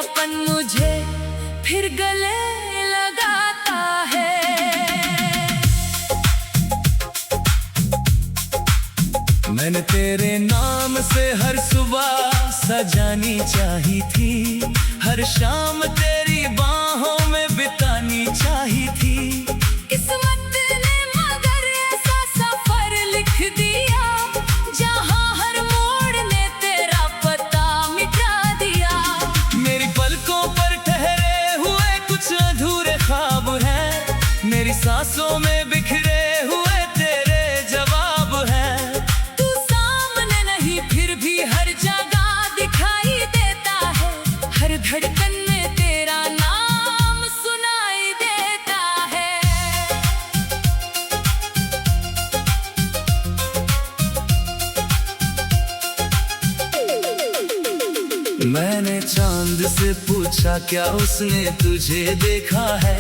तेरापन मुझे फिर गले लगाता है। मैंने तेरे नाम से हर सुबह सजानी चाही थी, हर शाम तेरी बाहों में बितानी चाही थी। किस्मत ने मगर ऐसा सफर लिख दिया, जहां हर मोड़ ने तेरा पता मिटा दिया। मेरी पलकों पर ठहरे हुए कुछ अधूरे ख्वाब हैं, मेरी सांसों में बिखरे हुए तेरे जवाब हैं। तू सामने नहीं फिर भी हर जगह दिखाई देता है, हर धड़कन में तेरा नाम सुनाई देता है। मैंने चांद से पूछा क्या उसने तुझे देखा है,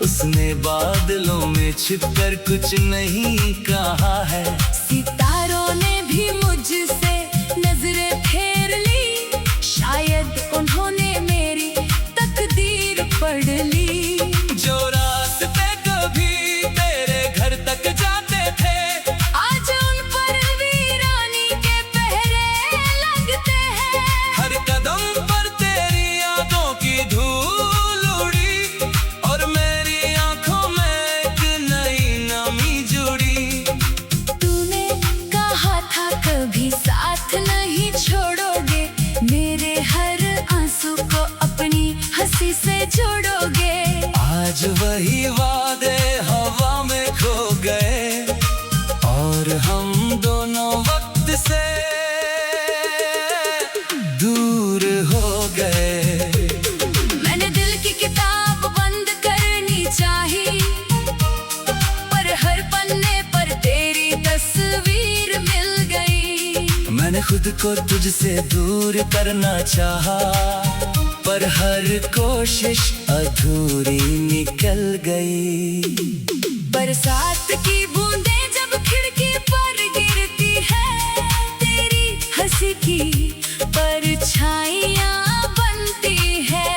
उसने बादलों में छिपकर कुछ नहीं कहा है। सितारों ने भी मुझसे नजरें फेर ली, शायद उन्होंने मेरी तकदीर पढ़ ली। जो रास्ते कभी तेरे घर तक जाते थे, आज उन पर वीरानी के पहरे लगते हैं। हर कदम पर तेरी यादों की धूल उड़ी, और मेरी आंखों में एक नई नमी जुड़ी। तूने कहा था कभी साथ नहीं छोड़ोगे, मेरे हर आंसू को अपनी हंसी से जोड़ोगे। आज वही वादे हवा में खो गए, और हम दोनों वक्त से दूर हो गए। मैंने दिल की किताब बंद करनी चाही, पर हर पन्ने पर तेरी तस्वीर मिल गई। मैंने खुद को तुझसे दूर करना चाहा, पर हर कोशिश अधूरी निकल गई। बरसात की बूंदें जब खिड़की पर गिरती है, तेरी हंसी की परछाइयां बनती है।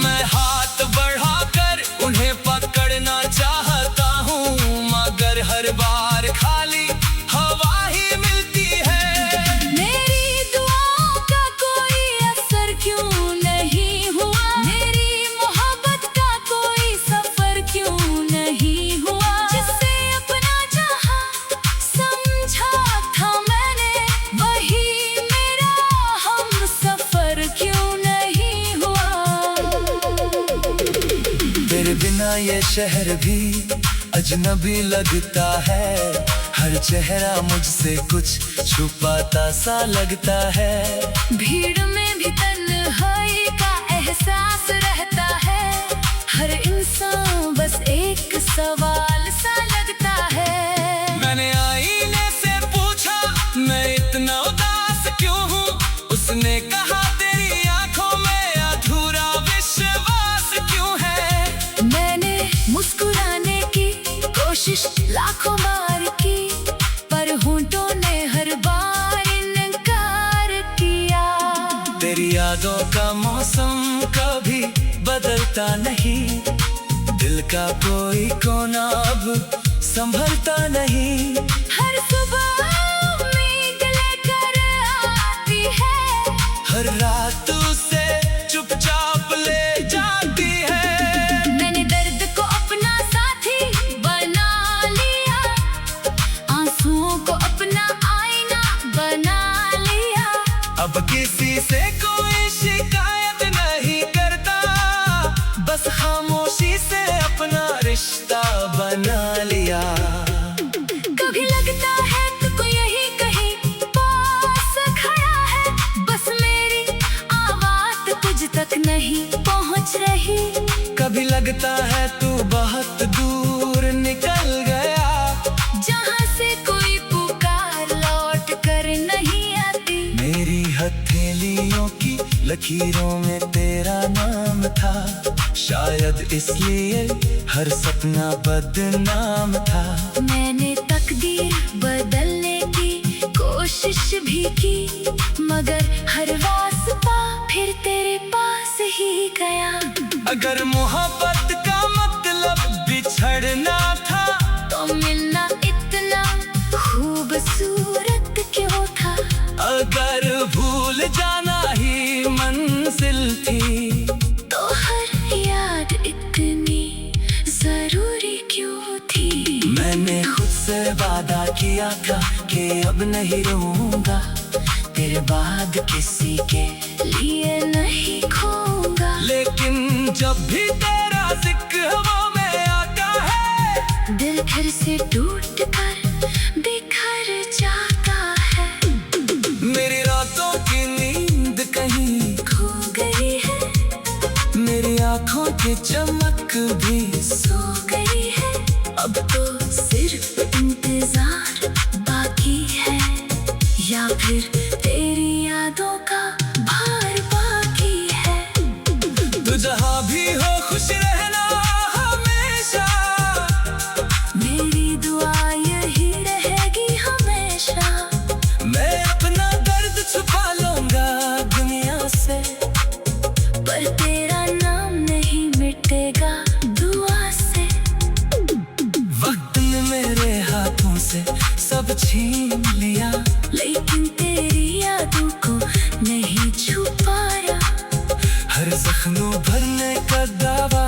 मैं हाथ बढ़ाकर उन्हें पकड़ना चाहता हूँ, मगर हर बार खाली हवा ही मिलती है। मेरी दुआओं का कोई असर क्यों नहीं हुआ, मेरी मोहब्बत का कोई सफर क्यों नहीं हुआ। जिससे अपना जहां समझा था मैंने, वही मेरा हम सफर क्यों नहीं हुआ। तेरे बिना ये शहर भी अजनबी लगता है, हर चेहरा मुझसे कुछ छुपाता सा लगता है। भीड़ में भी तन्हाई का एहसास रहता है, हर इंसान बस एक सवाल सा लगता है। मैंने आईने से पूछा मैं इतना उदास क्यों हूँ, उसने कहा तेरी आंखों में अधूरा विश्वास क्यों है। मैंने मुस्कुराने की कोशिश लाखों बार की, पर होंठों ने हर बार इनकार किया। तेरी यादों का मौसम कभी बदलता नहीं, दिल का कोई कोना अब संभलता नहीं। हर सुबह उम्मीद लेकर आती है, हर रात उसे चुपचाप ले जाती है। मैंने दर्द को अपना साथी बना लिया, आंसुओं को अपना आईना बना लिया। अब किसी से कोई शिकायत नहीं करता, बस खामोशी से अपना रिश्ता बना लिया। कभी लगता है तो कोई यही कहीं पास खड़ा है, बस मेरी आवाज तुझ तक नहीं पहुंच रही। कभी लगता है तू बहुत दूर निकल गया, जहां से कोई पुकार लौट कर नहीं आती। मेरी हथेलियों की लकीरों में तेरा नाम था, शायद इसलिए हर सपना बदनाम था। मैंने तकदीर बदलने की कोशिश भी की, मगर हर वास्ता फिर तेरे पास फंस ही गया। अगर मोहब्बत का मतलब बिछड़ना था तो मिलना इतना खूबसूरत क्यों था। अगर भूल जाना ही मंजिल थी तो हर याद इतनी जरूरी क्यों थी। मैंने खुद से वादा किया था कि अब नहीं रहूंगा, तेरे बाद किसी के लिए नहीं खोऊंगा। लेकिन जब भी तेरा जिक्र हवा में आता है दिल फिर से टूट कर बिखर जाता है। मेरी रातों की नींद कहीं खो गई है, मेरी आंखों की चमक भी सो गई है। अब तो सिर्फ इंतजार बाकी है, या फिर तेरी यादों का भार बाकी है। तू जहाँ भी हो खुश रहना हमेशा, मेरी दुआ यही रहेगी हमेशा। मैं अपना दर्द छुपा लूंगा दुनिया से, पर तेरा नाम नहीं मिटेगा दुआ से। वक्त ने मेरे हाथों से सब छीन लिया, लेकिन तेरी यादों को नहीं छुपाया। हर जख्मों भरने का दावा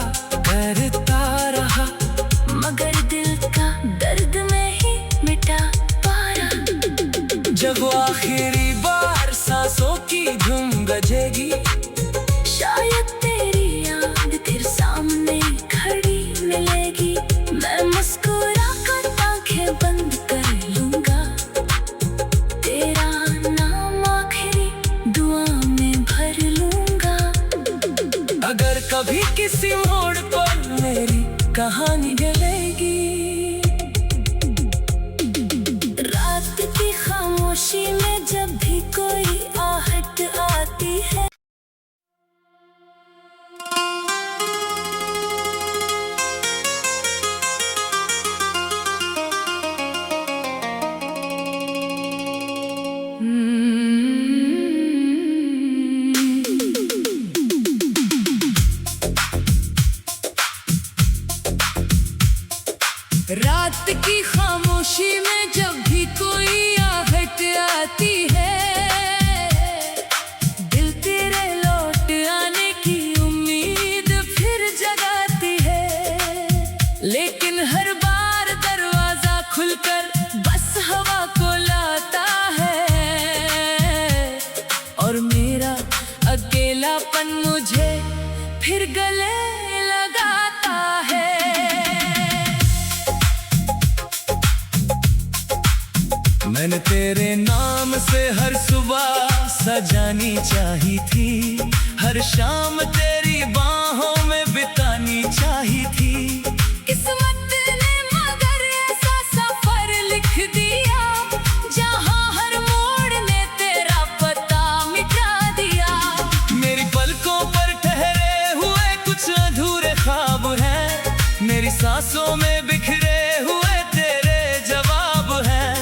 करता रहा, मगर दिल का दर्द में ही मिटा पाया। जब वो आखिरी बार सांसों की धुन बजेगी, शायद तेरी याद फिर सामने खड़ी मिलेगी। मैं मुस्कुरा कर आंखें बंद कर लूंगा, तेरा नाम आखिरी दुआ में भर लूंगा। अगर कभी किसी मोड़ पर मेरी कहानी गलेगी, रात की खामोशी में जब भी कोई आहट आती है। रात की खामोशी में जब भी कोई आहट आती है, दिल तेरे लौट आने की उम्मीद फिर जगाती है। लेकिन हर बार दरवाजा खुलकर बस हवा को लाता है, और मेरा अकेलापन मुझे फिर गले लगाता है। मैंने तेरे नाम से हर सुबह सजानी चाही थी, हर शाम तेरी बाहों में बितानी चाही थी। किस्मत ने मगर ऐसा सफर लिख दिया, जहां हर मोड़ ने तेरा पता मिटा दिया। मेरी पलकों पर ठहरे हुए कुछ अधूरे ख्वाब हैं, मेरी सांसों में बिखरे हुए तेरे जवाब हैं।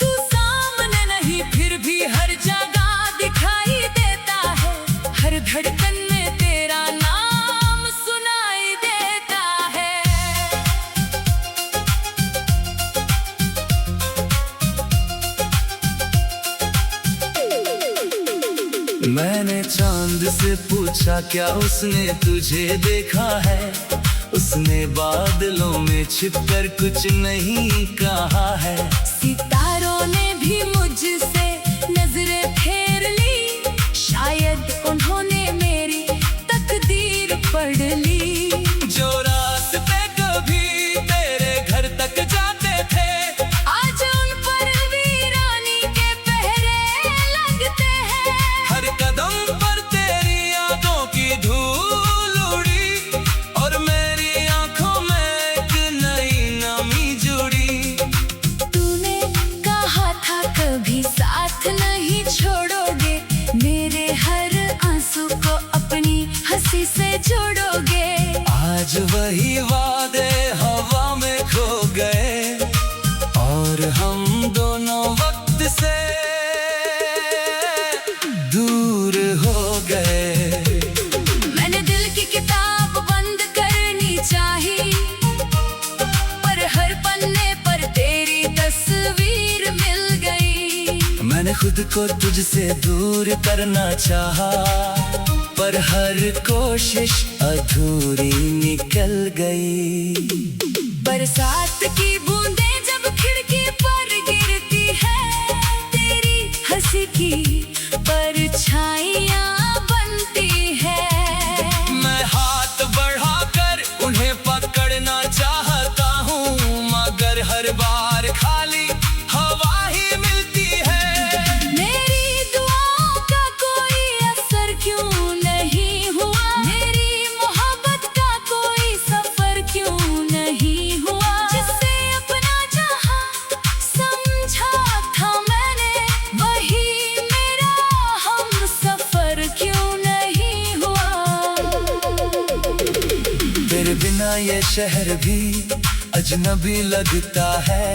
तू सामने नहीं फिर भी हर जगह दिखाई देता है, हर धड़कन में तेरा नाम सुनाई देता है। मैंने चांद से पूछा क्या उसने तुझे देखा है, उसने बादलों में छिपकर कुछ नहीं कहा है। सितारों ने भी मुझसे नजरें फेर ली, शायद उन्होंने मेरी तकदीर पढ़ ली। जो रास्ते कभी तेरे घर तक जाते थे, आज उन पर वीरानी के पहरे लगते हैं। हर कदम पर तेरी यादों की धूल उड़ी, और मेरी आंखों में एक नई नमी जुड़ी। तूने कहा था कभी साथ नहीं छोड़ोगे, मेरे हर आंसू को अपनी हंसी से जोड़ोगे। खुद को तुझसे दूर करना चाहा, पर हर कोशिश अधूरी निकल गई। बरसात की बूंदें जब खिड़की पर गिरती है, तेरी हंसी की परछाइयां बनती है। मैं हाथ बढ़ाकर उन्हें पकड़ना चाहता हूँ, मगर हर बार खाली हवा ही मिलती है। मेरी दुआओं का कोई असर क्यों नहीं हुआ, मेरी मोहब्बत का कोई सफर क्यों नहीं हुआ। जिससे अपना चाहा समझा था मैंने, वही मेरा हम सफर क्यों नहीं हुआ। तेरे बिना ये शहर भी अजनबी लगता है,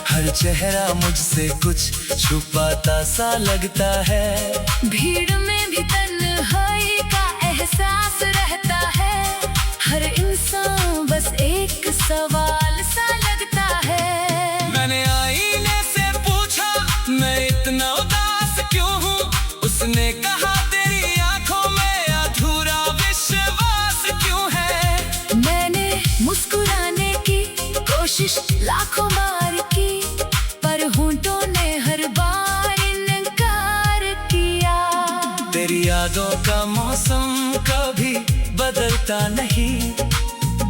हर चेहरा मुझसे कुछ छुपाता सा लगता है। भीड़ में भी तन्हाई का एहसास रहता है, हर इंसान बस एक सवाल सा लगता है। मैंने आईने से पूछा मैं इतना उदास क्यों हूँ, उसने कहा तेरी आंखों में अधूरा विश्वास क्यों है। मैंने मुस्कुराने की कोशिश लाखों बार की, पर होंठों ने हर बार इनकार किया। तेरी यादों का मौसम कभी बदलता नहीं,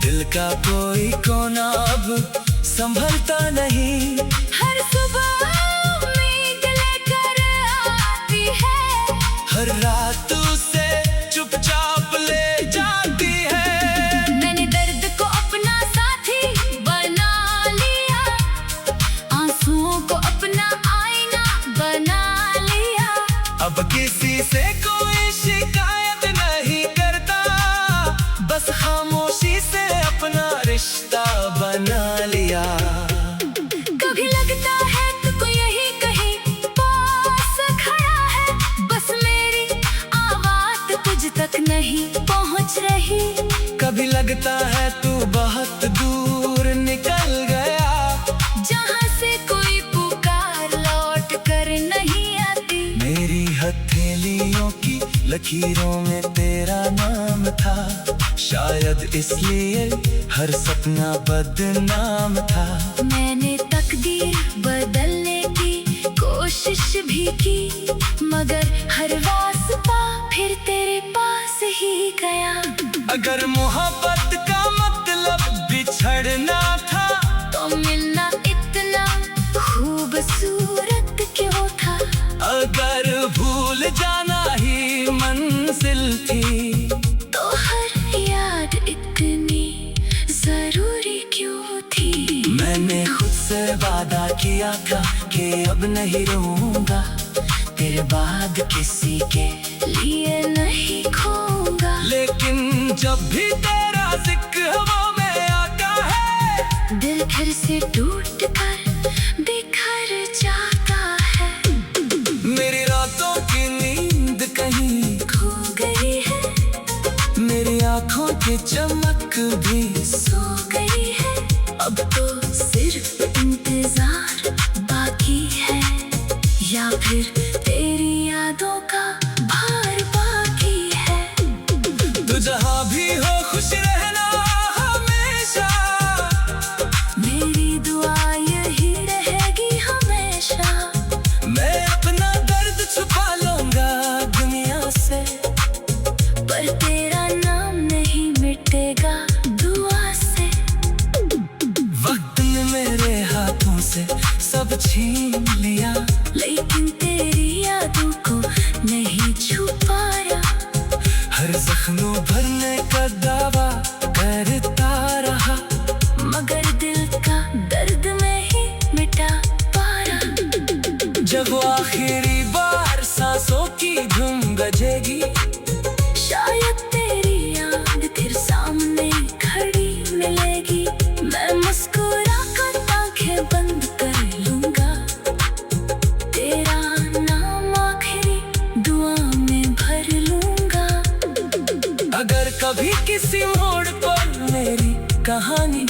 दिल का कोई कोना अब संभलता नहीं। हर सुबह उम्मीद लेकर आती है, हर रात उसे चुपचाप ले जाती है। मैंने दर्द को अपना साथी बना लिया, आंसुओं को अपना आईना बना लिया। अब किसी से कोई शिकायत नहीं करता, बस खामोशी से अपना रिश्ता बना लिया। कभी लगता है तो कोई यही कहीं पास खड़ा है, बस मेरी आवाज तुझ तक नहीं पहुंच रही। कभी लगता है तू बहुत दूर निकल गया, जहां से कोई पुकार लौट कर नहीं आती। मेरी हथेलियों की लकीरों में तेरा नाम था, शायद इसलिए हर सपना बदनाम था। मैंने तकदीर बदलने की कोशिश भी की, मगर हर रास्ता फिर तेरे पास ही गया। अगर मोहब्बत का मतलब बिछड़ना था, तो मिलना इतना खूबसूरत क्यों था। अगर भूल जाना ही मंजिल थी, तो हर याद इतनी जरूरी क्यों थी। मैंने खुद से वादा किया था कि अब नहीं रहूंगा, तेरे बाद किसी के लिए नहीं खोऊंगा। लेकिन जब भी तेरा जिक्र हवा में आता है, दिल फिर से टूट कर बिखर जाता है। मेरी रातों की नींद कहीं खो गई है, मेरी आंखों की चमक भी सो गई है। अब तो सिर्फ इंतजार बाकी है, या फिर तेरी यादों का भार बाकी है। तू जहाँ भी हो खुश रहना हमेशा, मेरी दुआ यही रहेगी हमेशा। मैं अपना दर्द छुपा लूंगा दुनिया से, पर तेरा नाम नहीं मिटेगा दुआ से। वक्त ने मेरे हाथों से सब छीन लिया, लेकिन तेरी यादों को नहीं छुपाया। हर जख्मों भरने का दावा करता रहा, मगर दिल का दर्द में ही मिटा पाया। जब आखिरी बार सांसों की धुन बजेगी, शायद तेरी याद फिर सामने खड़ी मिलेगी। मैं मुस्कुरा कर आंखें बंद कर लूंगा, तेरा नाम आखिरी दुआ में भर लूंगा। अगर कभी किसी मोड़ पर मेरी कहानी